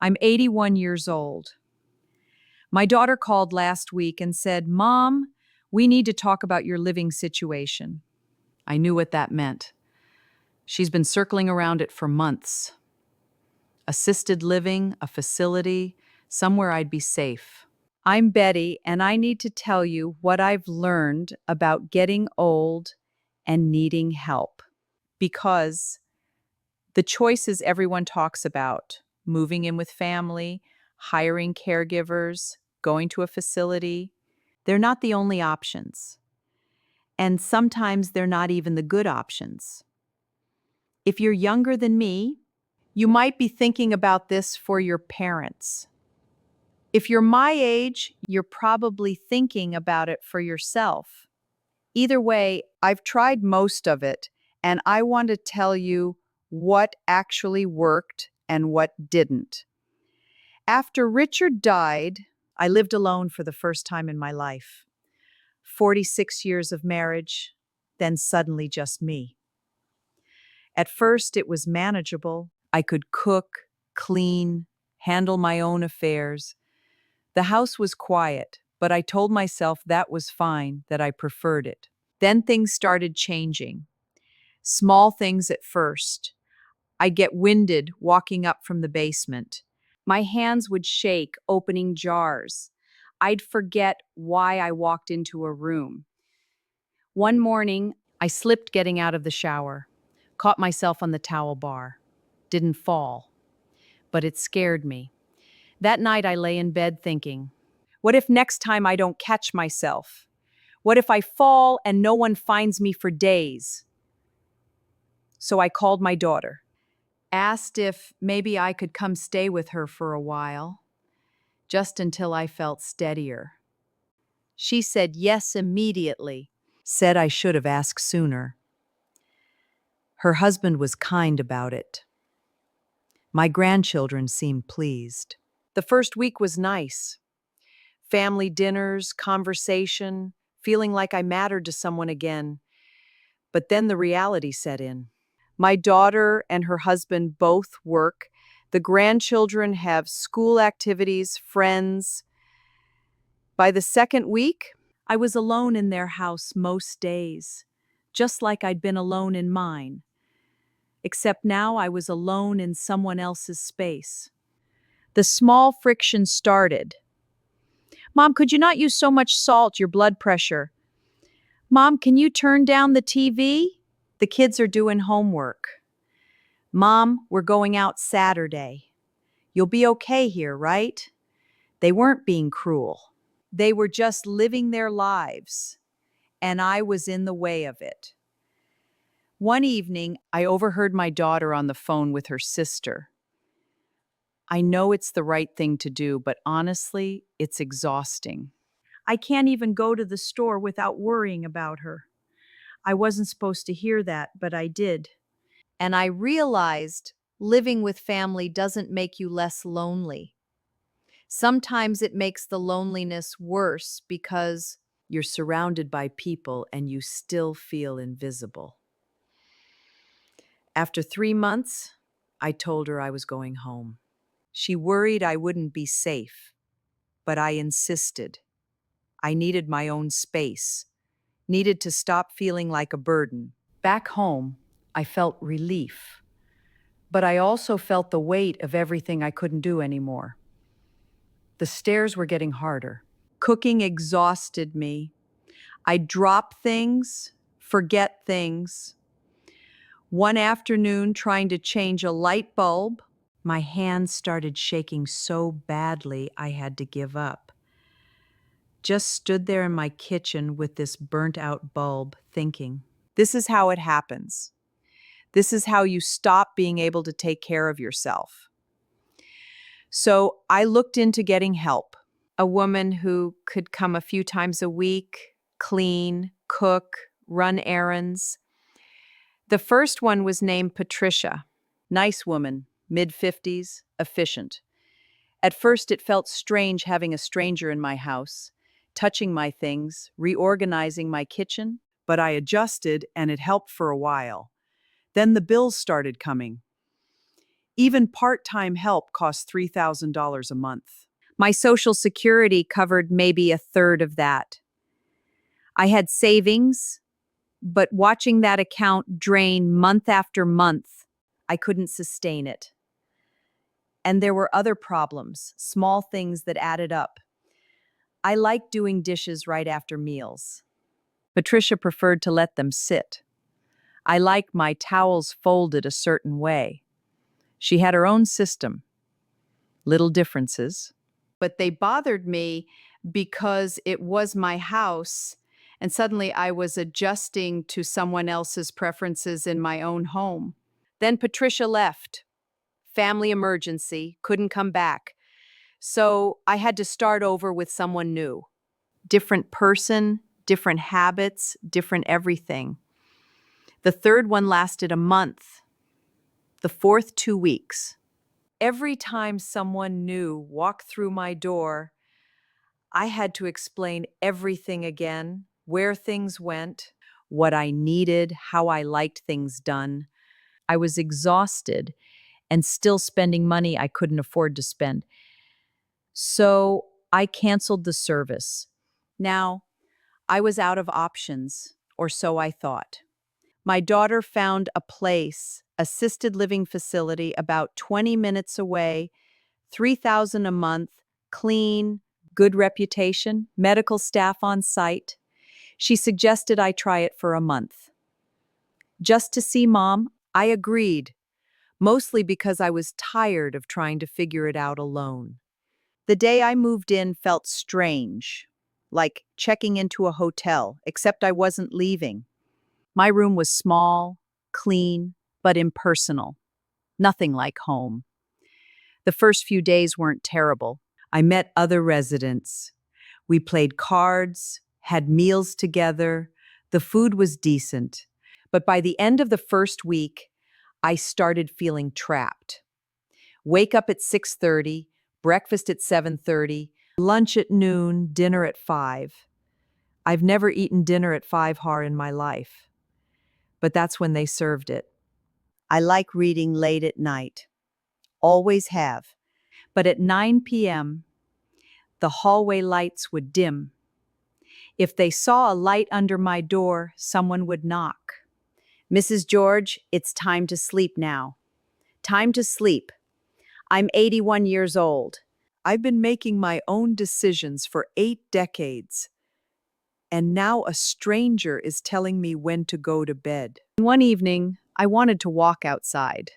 I'm 81 years old. My daughter called last week and said, "Mom, we need to talk about your living situation." I knew what that meant. She's been circling around it for months. Assisted living, a facility, somewhere I'd be safe. I'm Betty, and I need to tell you what I've learned about getting old and needing help. Because the choices everyone talks about, moving in with family, hiring caregivers, going to a facility, they're not the only options. And sometimes they're not even the good options. If you're younger than me, you might be thinking about this for your parents. If you're my age, you're probably thinking about it for yourself. Either way, I've tried most of it, and I want to tell you what actually worked and what didn't. After Richard died, I lived alone for the first time in my life. 46 years of marriage, then suddenly just me. At first, it was manageable. I could cook, clean, handle my own affairs. The house was quiet, but I told myself that was fine, that I preferred it. Then things started changing. Small things at first. I'd get winded walking up from the basement. My hands would shake opening jars. I'd forget why I walked into a room. One morning, I slipped getting out of the shower, caught myself on the towel bar. Didn't fall, but it scared me. That night, I lay in bed thinking, what if next time I don't catch myself? What if I fall and no one finds me for days? So I called my daughter, asked if maybe I could come stay with her for a while, just until I felt steadier. She said yes immediately, said I should have asked sooner. Her husband was kind about it. My grandchildren seemed pleased. The first week was nice. Family dinners, conversation, feeling like I mattered to someone again. But then the reality set in. My daughter and her husband both work. The grandchildren have school activities, friends. By the second week, I was alone in their house most days, just like I'd been alone in mine. Except now I was alone in someone else's space. The small friction started. "Mom, could you not use so much salt, your blood pressure?" "Mom, can you turn down the TV? The kids are doing homework." "Mom, we're going out Saturday. You'll be okay here, right?" They weren't being cruel. They were just living their lives, and I was in the way of it. One evening, I overheard my daughter on the phone with her sister. I know it's the right thing to do, but honestly, it's exhausting. I can't even go to the store without worrying about her. I wasn't supposed to hear that, but I did. And I realized living with family doesn't make you less lonely. Sometimes it makes the loneliness worse because you're surrounded by people and you still feel invisible. After 3 months, I told her I was going home. She worried I wouldn't be safe, but I insisted. I needed my own space, needed to stop feeling like a burden. Back home, I felt relief, but I also felt the weight of everything I couldn't do anymore. The stairs were getting harder. Cooking exhausted me. I'd drop things, forget things. One afternoon, trying to change a light bulb, my hands started shaking so badly I had to give up. Just stood there in my kitchen with this burnt out bulb, thinking, this is how it happens. This is how you stop being able to take care of yourself. So I looked into getting help. A woman who could come a few times a week, clean, cook, run errands. The first one was named Patricia. Nice woman, mid-50s, efficient. At first, it felt strange having a stranger in my house, touching my things, reorganizing my kitchen, but I adjusted and it helped for a while. Then the bills started coming. Even part-time help costs $3,000 a month. My Social Security covered maybe a third of that. I had savings, but watching that account drain month after month, I couldn't sustain it. And there were other problems, small things that added up. I liked doing dishes right after meals. Patricia preferred to let them sit. I liked my towels folded a certain way. She had her own system. Little differences. But they bothered me because it was my house, and suddenly I was adjusting to someone else's preferences in my own home. Then Patricia left. Family emergency, couldn't come back. So I had to start over with someone new. Different person, different habits, different everything. The third one lasted a month. The fourth, 2 weeks. Every time someone new walked through my door, I had to explain everything again, where things went, what I needed, how I liked things done. I was exhausted and still spending money I couldn't afford to spend. So I canceled the service. Now, I was out of options, or so I thought. My daughter found a place, assisted living facility about 20 minutes away, 3,000 a month, clean, good reputation, medical staff on site. She suggested I try it for a month. Just to see Mom, I agreed, mostly because I was tired of trying to figure it out alone. The day I moved in felt strange, like checking into a hotel, except I wasn't leaving. My room was small, clean, but impersonal. Nothing like home. The first few days weren't terrible. I met other residents. We played cards, had meals together. The food was decent. But by the end of the first week, I started feeling trapped. Wake up at 6:30, breakfast at 7:30, lunch at noon, dinner at 5. I've never eaten dinner at 5 har in my life. But that's when they served it. I like reading late at night. Always have. But at 9 p.m., the hallway lights would dim. If they saw a light under my door, someone would knock. Mrs. George, it's time to sleep now. Time to sleep. I'm 81 years old. I've been making my own decisions for 8 decades. And now a stranger is telling me when to go to bed. One evening, I wanted to walk outside.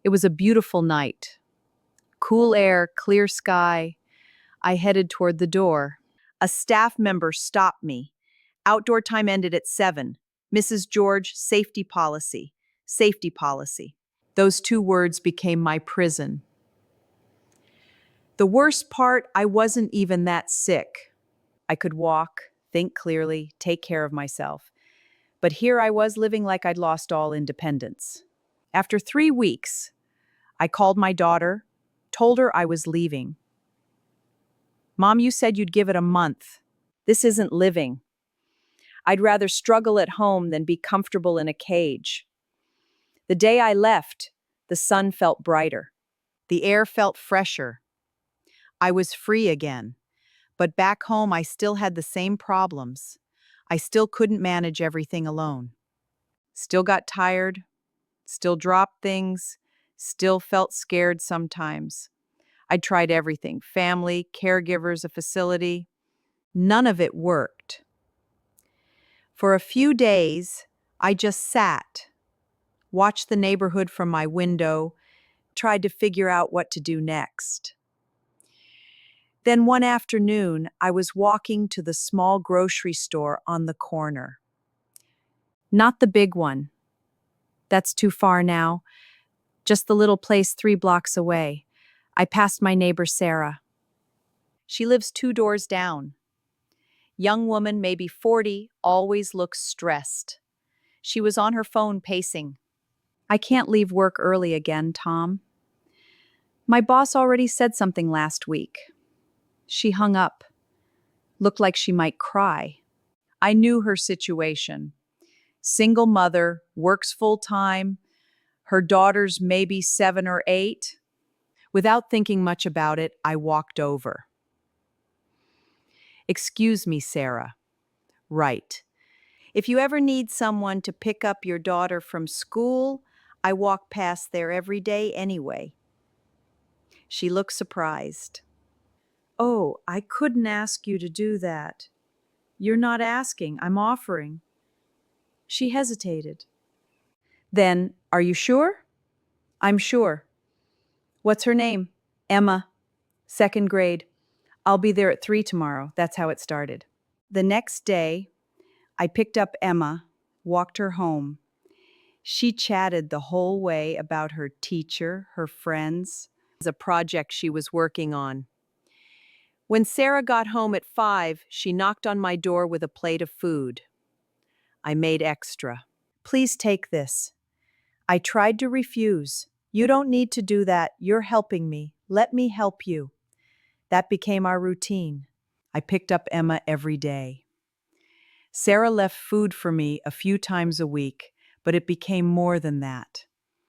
It was a beautiful night. Cool air, clear sky. I headed toward the door. A staff member stopped me. Outdoor time ended at 7. Mrs. George, safety policy. Safety policy. Those 2 words became my prison. The worst part, I wasn't even that sick. I could walk, think clearly, take care of myself. But here I was living like I'd lost all independence. After 3 weeks, I called my daughter, told her I was leaving. Mom, you said you'd give it a month. This isn't living. I'd rather struggle at home than be comfortable in a cage. The day I left, the sun felt brighter. The air felt fresher. I was free again. But back home, I still had the same problems. I still couldn't manage everything alone. Still got tired, still dropped things, still felt scared sometimes. I'd tried everything, family, caregivers, a facility. None of it worked. For a few days, I just sat, watched the neighborhood from my window, tried to figure out what to do next. Then one afternoon, I was walking to the small grocery store on the corner. Not the big one. That's too far now. Just the little place 3 blocks away. I passed my neighbor Sarah. She lives 2 doors down. Young woman, maybe 40, always looks stressed. She was on her phone pacing. I can't leave work early again, Tom. My boss already said something last week. She hung up. Looked like she might cry. I knew her situation. Single mother, works full time. Her daughter's maybe 7 or 8. Without thinking much about it, I walked over. Excuse me, Sarah. Right. If you ever need someone to pick up your daughter from school, I walk past there every day anyway. She looked surprised. Oh, I couldn't ask you to do that. You're not asking, I'm offering. She hesitated. Then, are you sure? I'm sure. What's her name? Emma. 2nd grade. I'll be there at 3 tomorrow. That's how it started. The next day, I picked up Emma, walked her home. She chatted the whole way about her teacher, her friends, a project she was working on. When Sarah got home at 5, she knocked on my door with a plate of food. I made extra. Please take this. I tried to refuse. You don't need to do that. You're helping me. Let me help you. That became our routine. I picked up Emma every day. Sarah left food for me a few times a week, but it became more than that.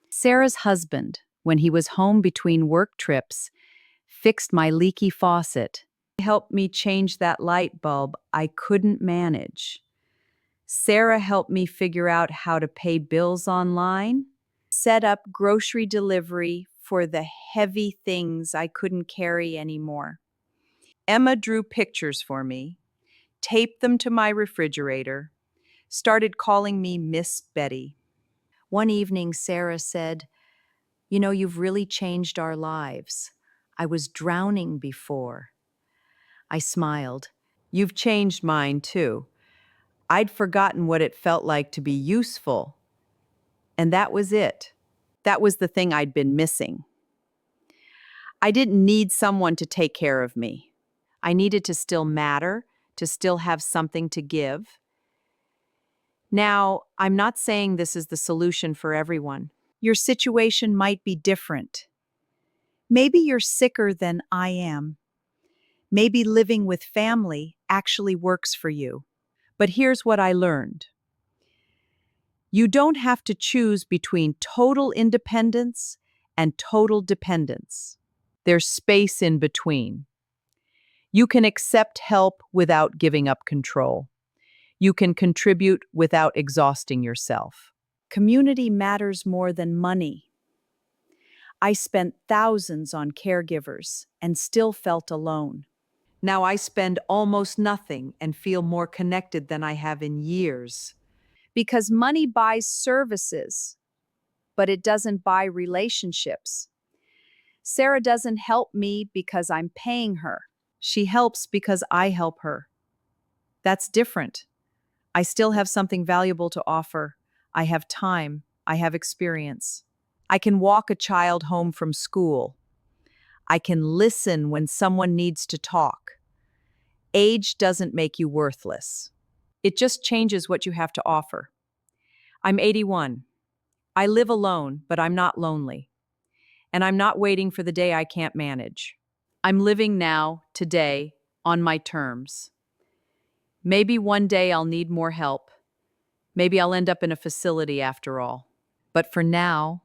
Sarah's husband, when he was home between work trips, fixed my leaky faucet. He helped me change that light bulb I couldn't manage. Sarah helped me figure out how to pay bills online, set up grocery delivery for the heavy things I couldn't carry anymore. Emma drew pictures for me, taped them to my refrigerator, started calling me Miss Betty. One evening, Sarah said, "You know, you've really changed our lives. I was drowning before." I smiled. You've changed mine, too. I'd forgotten what it felt like to be useful. And that was it. That was the thing I'd been missing. I didn't need someone to take care of me. I needed to still matter, to still have something to give. Now, I'm not saying this is the solution for everyone. Your situation might be different. Maybe you're sicker than I am. Maybe living with family actually works for you. But here's what I learned. You don't have to choose between total independence and total dependence. There's space in between. You can accept help without giving up control. You can contribute without exhausting yourself. Community matters more than money. I spent thousands on caregivers and still felt alone. Now I spend almost nothing and feel more connected than I have in years. Because money buys services, but it doesn't buy relationships. Sarah doesn't help me because I'm paying her. She helps because I help her. That's different. I still have something valuable to offer. I have time. I have experience. I can walk a child home from school. I can listen when someone needs to talk. Age doesn't make you worthless. It just changes what you have to offer. I'm 81. I live alone, but I'm not lonely. And I'm not waiting for the day I can't manage. I'm living now, today, on my terms. Maybe one day I'll need more help. Maybe I'll end up in a facility after all. But for now,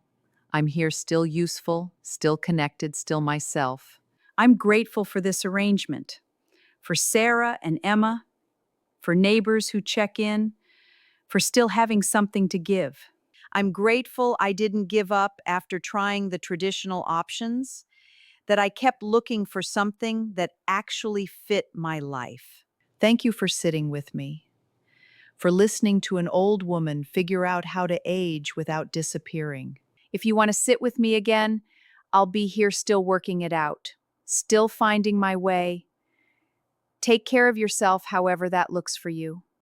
I'm here still useful, still connected, still myself. I'm grateful for this arrangement. For Sarah and Emma, for neighbors who check in, for still having something to give. I'm grateful I didn't give up after trying the traditional options, that I kept looking for something that actually fit my life. Thank you for sitting with me, for listening to an old woman figure out how to age without disappearing. If you want to sit with me again, I'll be here still working it out, still finding my way. Take care of yourself however that looks for you.